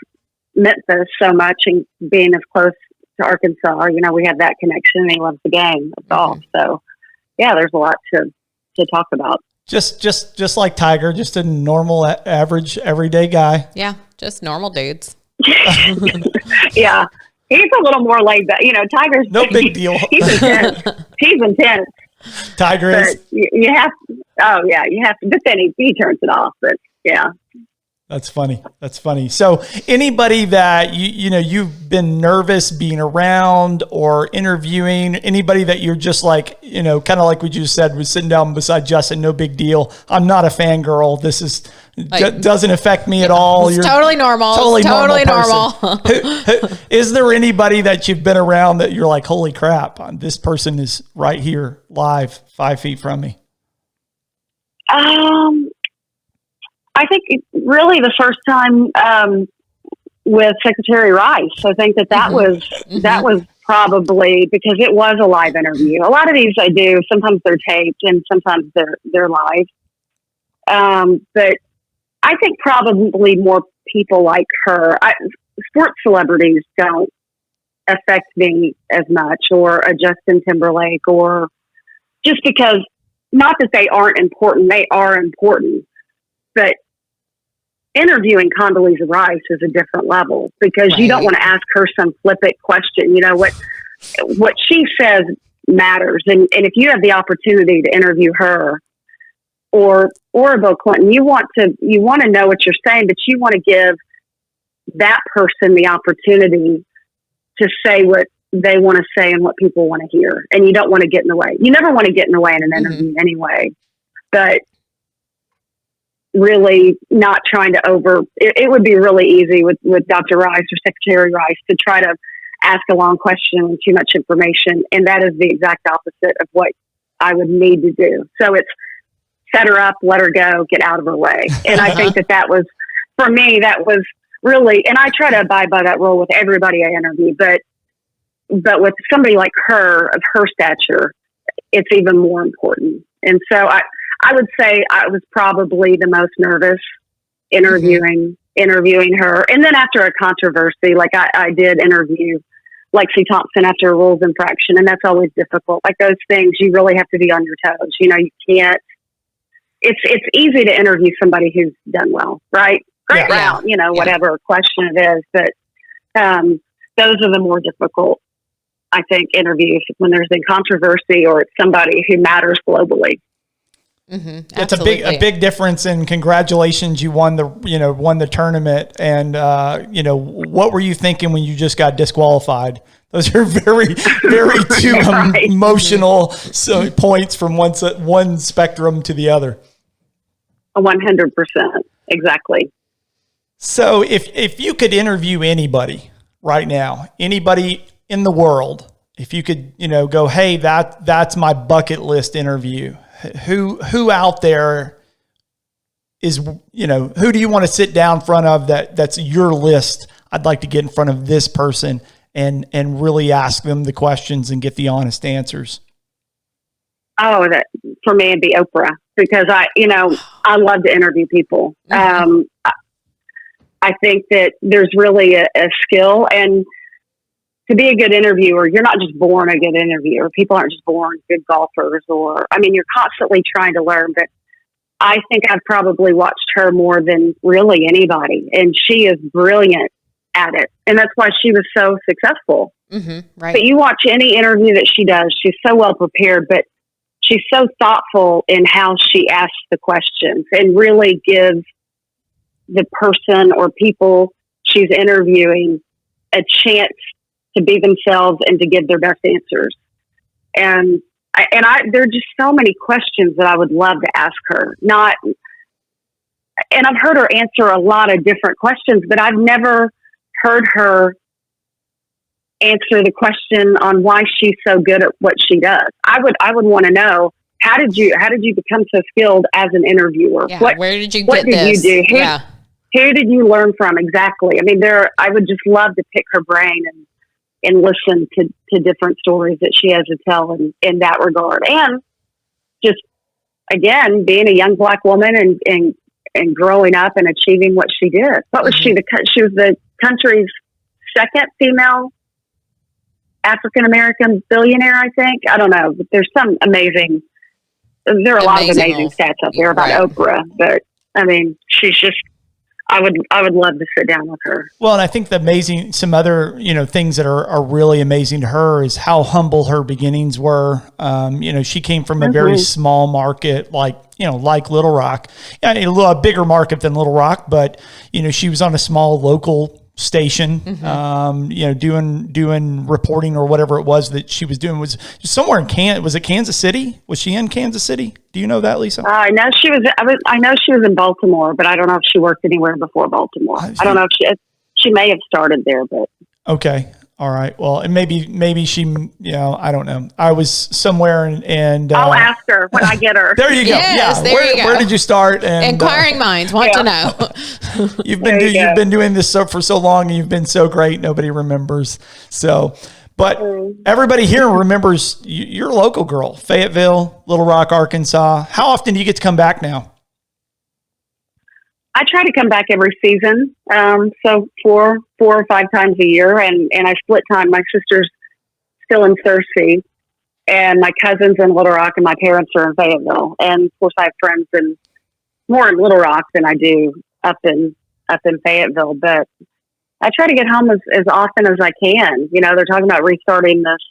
Memphis so much, and being as close to Arkansas, you know, we have that connection, and he loves the game of golf. So yeah, there's a lot to talk about. Just like Tiger, just a normal, average, everyday guy. Yeah, just normal dudes. Yeah, he's a little more laid back. You know, Tiger's no big deal. He's intense. Tiger is. You have. Oh yeah, you have to. But then he turns it off. But yeah. That's funny. So anybody that you've been nervous being around or interviewing, anybody that you're just like, you know, kind of like we just said, was sitting down beside Justin, no big deal. I'm not a fangirl. This is doesn't affect me at all. You're totally normal. Totally normal. Is there anybody that you've been around that you're like, holy crap, this person is right here live 5 feet from me? I think really the first time with Secretary Rice. I think that was probably because it was a live interview. A lot of these I do. Sometimes they're taped and sometimes they're live. But I think probably more people like her. Sports celebrities don't affect me as much, or a Justin Timberlake, or just because, not that they aren't important, they are important. But interviewing Condoleezza Rice is a different level, because you don't want to ask her some flippant question. You know, what she says matters. And if you have the opportunity to interview her or Bill Clinton, you want to know what you're saying, but you want to give that person the opportunity to say what they want to say and what people want to hear. And you don't want to get in the way. You never want to get in the way in an interview anyway. But really not trying to it would be really easy with Dr. Rice or Secretary Rice to try to ask a long question with too much information. And that is the exact opposite of what I would need to do. So it's set her up, let her go, get out of her way. And I think that was, for me, that was really, and I try to abide by that rule with everybody I interview, but with somebody like her, of her stature, it's even more important. And so I would say I was probably the most nervous interviewing her. And then after a controversy, like I did interview Lexi Thompson after a rules infraction, and that's always difficult. Like those things, you really have to be on your toes. You know, you can't. It's easy to interview somebody who's done well, right? Great round, you know, whatever question it is. But those are the more difficult, I think, interviews when there's been controversy or it's somebody who matters globally. Mm-hmm. It's a big difference. And congratulations, you won the tournament. And what were you thinking when you just got disqualified? Those are very, very two emotional points from one spectrum to the other. 100%, exactly. So if you could interview anybody right now, anybody in the world, if you could, go, hey, that's my bucket list interview. Who out there is, who do you want to sit down in front of that's your list? I'd like to get in front of this person and really ask them the questions and get the honest answers. Oh, that for me, it'd be Oprah, because I love to interview people. Mm-hmm. I think that there's really a skill, and to be a good interviewer, you're not just born a good interviewer. People aren't just born good golfers, you're constantly trying to learn. But I think I've probably watched her more than really anybody, and she is brilliant at it. And that's why she was so successful. Mm-hmm, right. But you watch any interview that she does, she's so well prepared, but she's so thoughtful in how she asks the questions and really gives the person or people she's interviewing a chance to be themselves and to give their best answers. And there are just so many questions that I would love to ask her. And I've heard her answer a lot of different questions, but I've never heard her answer the question on why she's so good at what she does. I would want to know how did you become so skilled as an interviewer? Yeah. What, Where did you what get did this? you do? Yeah. Who did you learn from exactly? I mean, I would just love to pick her brain and listen to different stories that she has to tell in that regard. And just, again, being a young Black woman and growing up and achieving what she did. What was she? She was the country's second female African-American billionaire, I think. I don't know. But there's some there are a lot of amazing stats out there about Oprah, but I mean, she's just, I would love to sit down with her. Well, and I think some other, things that are really amazing to her is how humble her beginnings were. She came from a very small market, like Little Rock, a bigger market than Little Rock, but, she was on a small local station, doing reporting or whatever it was that she was doing. Was somewhere in was it Kansas City? Was she in Kansas City? Do you know that, Lisa? I know she was. I know she was in Baltimore, but I don't know if she worked anywhere before Baltimore. I don't know if she may have started there, but okay. All right. Well, and maybe she, I don't know. I was somewhere and I'll ask her when I get her. There you go. Yes, yeah. there you go. Where did you start? And inquiring minds want to know. You've been doing this for so long, and you've been so great. Nobody remembers. So, but everybody here remembers you're a local girl, Fayetteville, Little Rock, Arkansas. How often do you get to come back now? I try to come back every season. So four or five times a year. And I split time. My sister's still in Searcy and my cousin's in Little Rock and my parents are in Fayetteville. And of course I have friends more in Little Rock than I do up in Fayetteville. But I try to get home as often as I can. They're talking about restarting this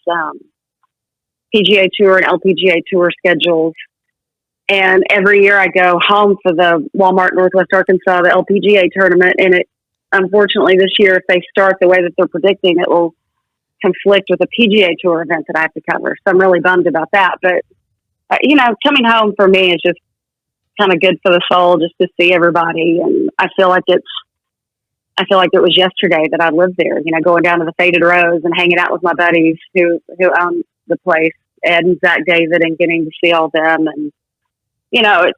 PGA Tour and LPGA Tour schedules. And every year I go home for the Walmart Northwest Arkansas, the LPGA tournament. And unfortunately this year, if they start the way that they're predicting, it will conflict with a PGA Tour event that I have to cover. So I'm really bummed about that. But, coming home for me is just kind of good for the soul, just to see everybody. And I feel like it was yesterday that I lived there, going down to the Faded Rose and hanging out with my buddies who own the place, Ed and Zach David, and getting to see all them. And,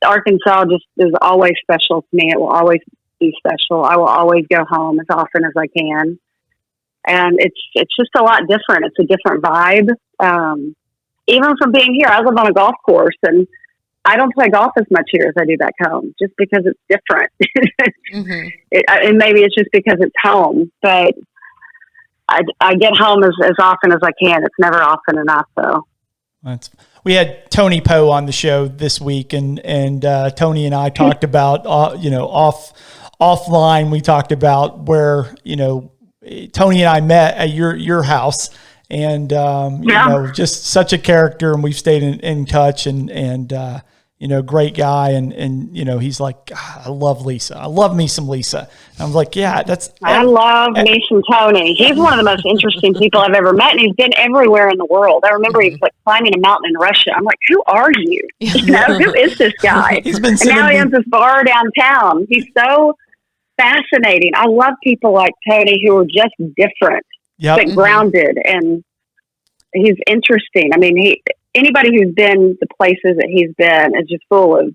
Arkansas just is always special to me. It will always be special. I will always go home as often as I can. And it's just a lot different. It's a different vibe. Even from being here, I live on a golf course and I don't play golf as much here as I do back home just because it's different. And maybe it's just because it's home, but I get home as often as I can. It's never often enough though. We had Tony Poe on the show this week, and Tony and I talked about offline. We talked about where Tony and I met at your house, and just such a character, and we've stayed in touch, and great guy, and he's like, I love Lisa. I love me some Lisa. And I was like, I love me some Tony. He's one of the most interesting people I've ever met, and he's been everywhere in the world. I remember he was like climbing a mountain in Russia. I'm like, who are you? Who is this guy? And now he owns this bar downtown. He's so fascinating. I love people like Tony who are just different, but grounded, and he's interesting. I mean, anybody who's been the places that he's been is just full of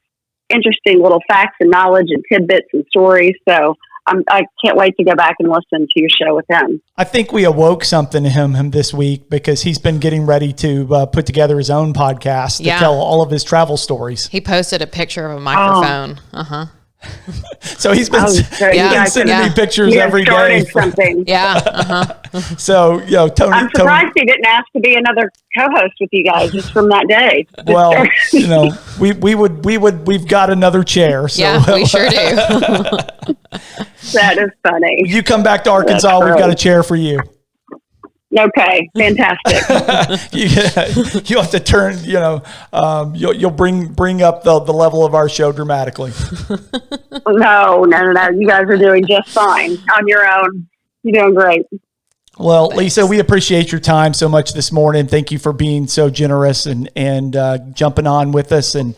interesting little facts and knowledge and tidbits and stories. So I can't wait to go back and listen to your show with him. I think we awoke something to him this week because he's been getting ready to put together his own podcast to tell all of his travel stories. He posted a picture of a microphone. So he's been sending me pictures every day. Something. So, Tony. I'm surprised he didn't ask to be another co-host with you guys just from that day. Well, we've got another chair. So. Yeah, we sure do. That is funny. You come back to Arkansas, we've got a chair for you. Okay, fantastic. You have to turn, you'll bring up the level of our show dramatically. No. You guys are doing just fine on your own. You're doing great. Well, thanks. Lisa, we appreciate your time so much this morning. Thank you for being so generous and jumping on with us. And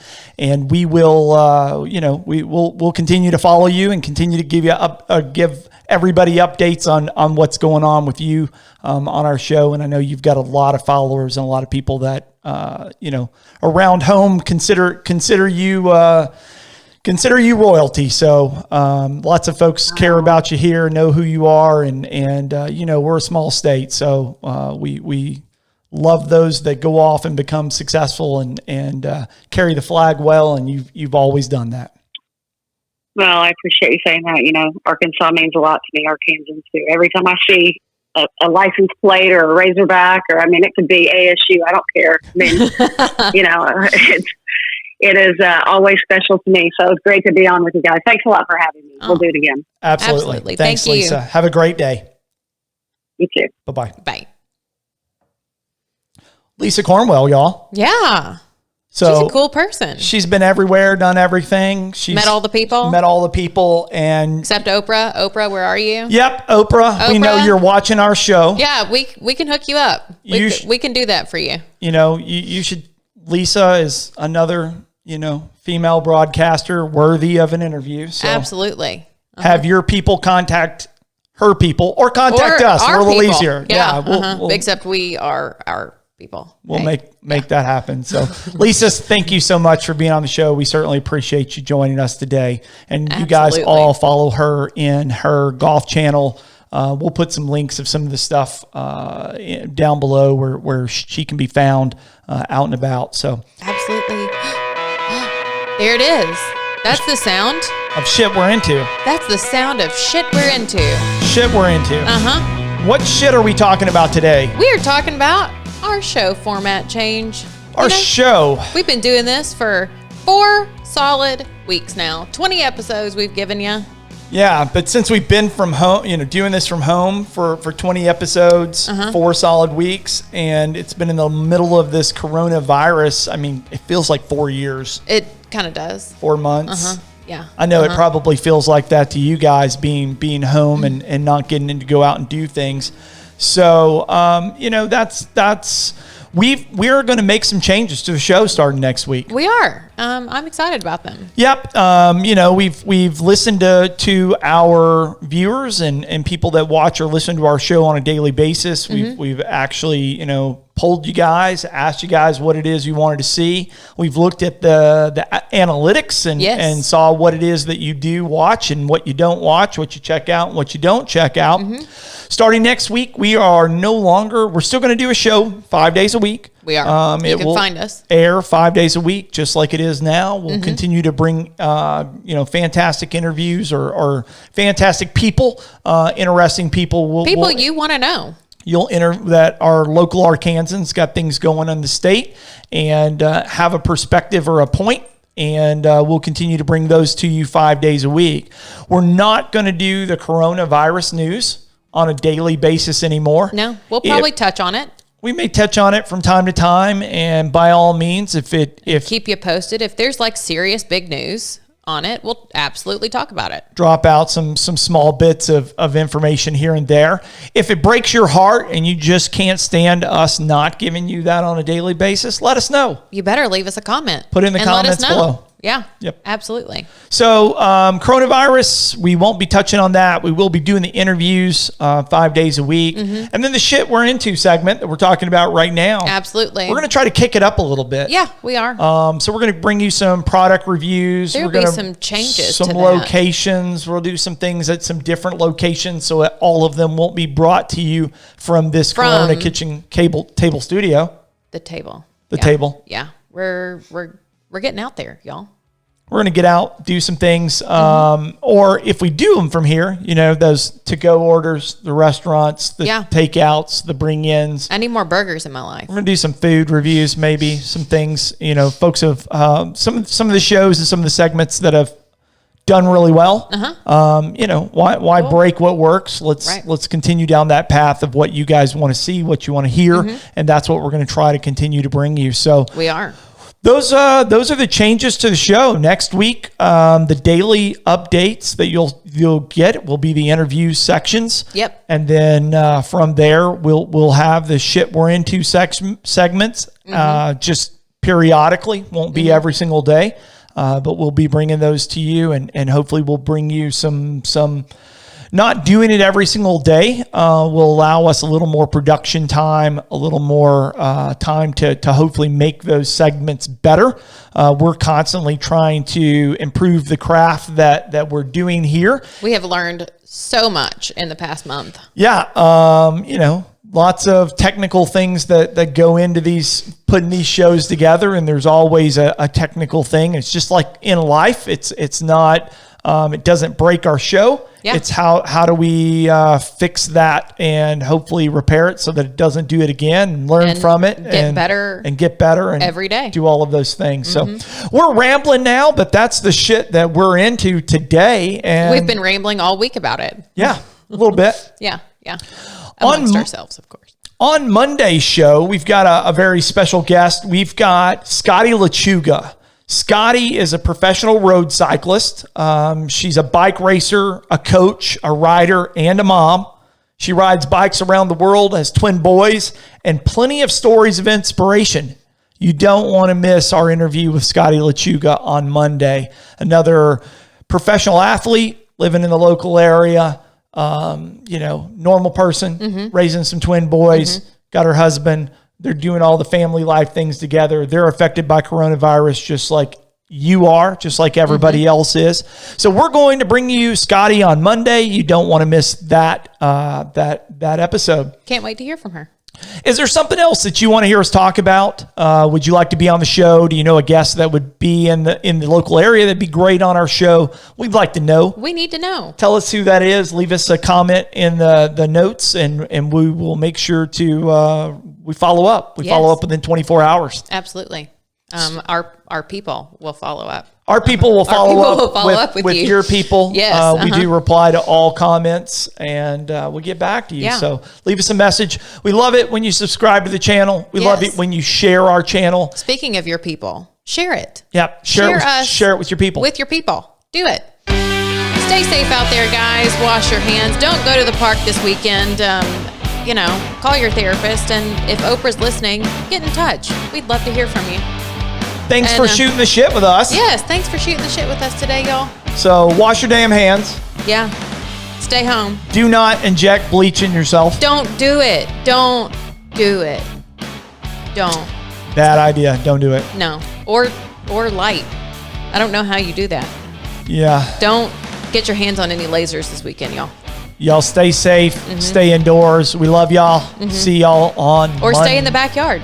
we will, we'll continue to follow you and continue to give everybody updates on what's going on with you on our show. And I know you've got a lot of followers and a lot of people that around home, consider you royalty. So lots of folks care about you here, know who you are, and we're a small state, so we love those that go off and become successful and carry the flag well, and you've always done that. Well, I appreciate you saying that. Arkansas means a lot to me, Arkansans too. Every time I see a license plate or a Razorback, it could be ASU. I don't care. It is always special to me. So it's great to be on with you guys. Thanks a lot for having me. We'll do it again. Absolutely. Thanks, Thank you. Lisa. Have a great day. You too. Bye-bye. Bye. Lisa Cornwell, y'all. Yeah. So she's a cool person. She's been everywhere, done everything. She's met all the people. And except Oprah. Oprah, where are you? Yep, Oprah. We know you're watching our show. Yeah, we can hook you up. We can do that for you. You should. Lisa is another female broadcaster worthy of an interview. So absolutely. Have your people contact her people or contact us. We're a little easier. Yeah. Except we are our people. We'll make that happen. So Lisa, thank you so much for being on the show. We certainly appreciate you joining us today. And you guys all follow her in her golf channel. We'll put some links of some of the stuff down below where she can be found out and about. So absolutely. There it is. That's the sound of shit we're into. That's the sound of shit we're into. Shit we're into. What shit are we talking about today? We are talking about our show format change. Our show. We've been doing this for 4 solid weeks now. 20 episodes we've given you. Yeah, but since we've been from home, doing this from home for 20 episodes, 4 solid weeks, and it's been in the middle of this coronavirus. It feels like 4 years. It kind of does. 4 months. Yeah. I know it probably feels like that to you guys being home and not getting to go out and do things. So, we're going to make some changes to the show starting next week. We are. I'm excited about them. Yep. We've listened to our viewers and people that watch or listen to our show on a daily basis. We've actually, polled you guys, asked you guys what it is you wanted to see. We've looked at the analytics and saw what it is that you do watch and what you don't watch, what you check out and what you don't check out. Starting next week, we're still going to do a show 5 days a week. We are. You can find us. Air 5 days a week, just like it is now. We'll continue to bring, fantastic interviews or fantastic people, interesting people. People you want to know. You'll enter that our local Arkansans got things going on in the state and have a perspective or a point. And we'll continue to bring those to you 5 days a week. We're not going to do the coronavirus news on a daily basis anymore. No, we'll probably touch on it. We may touch on it from time to time, and by all means, if keep you posted. If there's serious big news on it, we'll absolutely talk about it. Drop out some small bits of information here and there. If it breaks your heart and you just can't stand us not giving you that on a daily basis, let us know. You better leave us a comment. Put in the comments below. Yeah. Yep. Absolutely. So coronavirus, we won't be touching on that. We will be doing the interviews 5 days a week. And then the shit we're into segment that we're talking about right now. Absolutely. We're going to try to kick it up a little bit. Yeah, we are. So we're going to bring you some product reviews. There'll be some changes some to locations. We'll do some things at some different locations so that all of them won't be brought to you from this Corona Kitchen table studio. The table. Table. Yeah. We're getting out there, y'all. We're going to get out, do some things. Or if we do them from here, those to-go orders, the restaurants, the takeouts, the bring-ins. I need more burgers in my life. We're going to do some food reviews, maybe some things, folks have some of the shows and some of the segments that have done really well. Why break what works? Let's continue down that path of what you guys want to see, what you want to hear. And that's what we're going to try to continue to bring you. So we are. Those are the changes to the show. Next week, the daily updates that you'll get will be the interview sections. Yep. And then from there, we'll have the shit we're into segments just periodically. Won't be every single day, but we'll be bringing those to you, and hopefully we'll bring you some not doing it every single day will allow us a little more production time, a little more time to hopefully make those segments better. We're constantly trying to improve the craft that we're doing here. We have learned so much in the past month. Yeah. Lots of technical things that go into putting these shows together. And there's always a technical thing. It's just like in life. It's not, it doesn't break our show. Yeah. It's how do we fix that and hopefully repair it so that it doesn't do it again and learn from it and get better and every day. Do all of those things. Mm-hmm. So we're rambling now, but that's the shit that we're into today. And we've been rambling all week about it. Yeah, a little bit. Yeah. Amongst ourselves, of course. On Monday's show, we've got a very special guest. We've got Scotty LeChuga. Scotty is a professional road cyclist. She's a bike racer, a coach, a rider, and a mom. She rides bikes around the world, has twin boys, and plenty of stories of inspiration. You don't want to miss our interview with Scotty LeChuga on Monday. Another professional athlete living in the local area. Normal person, raising some twin boys, got her husband. They're doing all the family life things together. They're affected by coronavirus just like you are, just like everybody else is. So we're going to bring you Scotty on Monday. You don't want to miss that episode. Can't wait to hear from her. Is there something else that you want to hear us talk about? Would you like to be on the show? Do you know a guest that would be in the local area that'd be great on our show? We'd like to know. We need to know. Tell us who that is. Leave us a comment in the notes, and we will make sure to we follow up. We follow up within 24 hours. Absolutely. Our people will follow up. Our people will follow up with you. Your people. Yes, we do reply to all comments, and we'll get back to you. Yeah. So leave us a message. We love it when you subscribe to the channel. We love it when you share our channel. Speaking of your people, share it. Yep. Share it with your people. With your people. Do it. Stay safe out there, guys. Wash your hands. Don't go to the park this weekend. Call your therapist. And if Oprah's listening, get in touch. We'd love to hear from you. Thanks for shooting the shit with us. Yes, thanks for shooting the shit with us today, y'all. So wash your damn hands. Yeah. Stay home. Do not inject bleach in yourself. Don't do it. Don't do it. Don't. Bad idea. Don't do it. No. Or light. I don't know how you do that. Yeah. Don't get your hands on any lasers this weekend, y'all. Y'all stay safe. Stay indoors. We love y'all. See y'all on Monday. Stay in the backyard.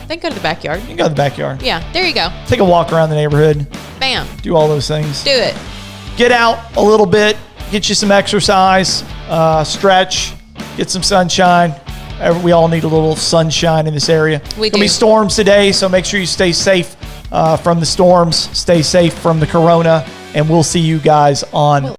Then go to the backyard. You can go to the backyard. Yeah, there you go. Take a walk around the neighborhood. Bam. Do all those things. Do it. Get out a little bit. Get you some exercise. Stretch. Get some sunshine. We all need a little sunshine in this area. It's going to be storms today, so make sure you stay safe from the storms. Stay safe from the corona, and we'll see you guys on